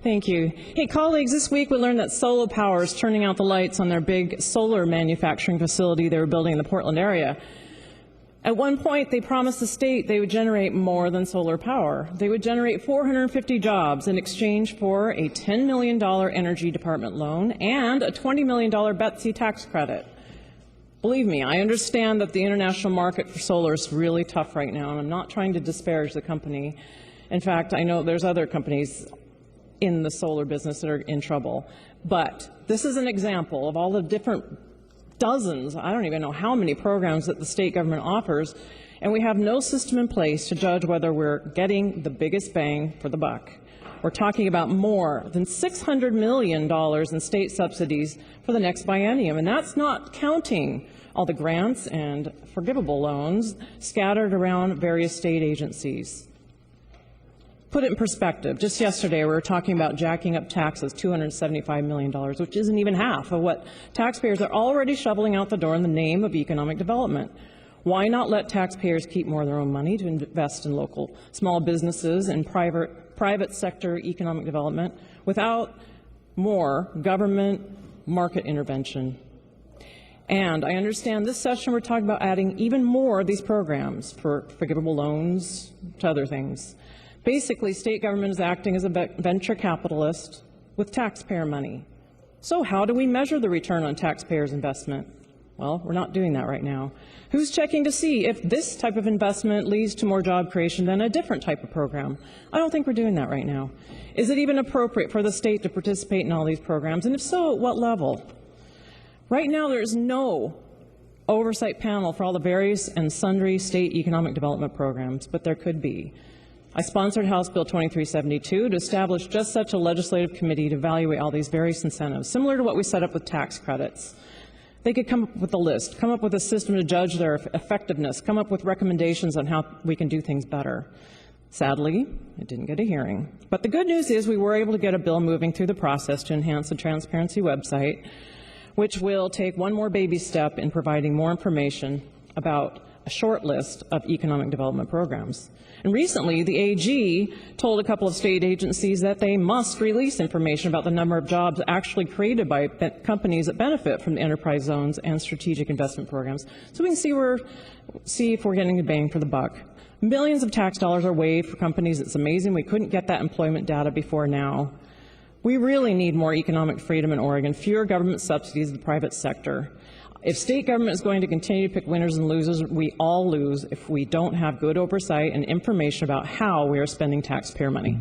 Thank you. Hey, colleagues, this week we learned that Solar Power is turning out the lights on their big solar manufacturing facility they were building in the Portland area. At one point, they promised the state they would generate more than solar power. They would generate 450 jobs in exchange for a $10 million Energy Department loan and a $20 million Betsy tax credit. Believe me, I understand that the international market for solar is really tough right now, and I'm not trying to disparage the company. In fact, I know there's other companies in the solar business that are in trouble. But this is an example of all the different dozens, I don't even know how many programs that the state government offers, and we have no system in place to judge whether we're getting the biggest bang for the buck. We're talking about more than $600 million in state subsidies for the next biennium, and that's not counting all the grants and forgivable loans scattered around various state agencies. Put it in perspective, just yesterday we were talking about jacking up taxes, $275 million, which isn't even half of what taxpayers are already shoveling out the door in the name of economic development. Why not let taxpayers keep more of their own money to invest in local small businesses and private sector economic development without more government market intervention? And I understand this session we're talking about adding even more of these programs for forgivable loans to other things. Basically, state government is acting as a venture capitalist with taxpayer money. So how do we measure the return on taxpayers' investment? Well, we're not doing that right now. Who's checking to see if this type of investment leads to more job creation than a different type of program? I don't think we're doing that right now. Is it even appropriate for the state to participate in all these programs? And if so, at what level? Right now, there is no oversight panel for all the various and sundry state economic development programs, but there could be. I sponsored House Bill 2372 to establish just such a legislative committee to evaluate all these various incentives, similar to what we set up with tax credits. They could come up with a list, come up with a system to judge their effectiveness, come up with recommendations on how we can do things better. Sadly, it didn't get a hearing. But the good news is we were able to get a bill moving through the process to enhance the transparency website, which will take one more baby step in providing more information about a short list of economic development programs. And recently, the AG told a couple of state agencies that they must release information about the number of jobs actually created by companies that benefit from the enterprise zones and strategic investment programs, so we can see if we're getting a bang for the buck. Millions of tax dollars are waived for companies. It's amazing we couldn't get that employment data before now. We really need more economic freedom in Oregon, fewer government subsidies in the private sector. If state government is going to continue to pick winners and losers, we all lose if we don't have good oversight and information about how we are spending taxpayer money.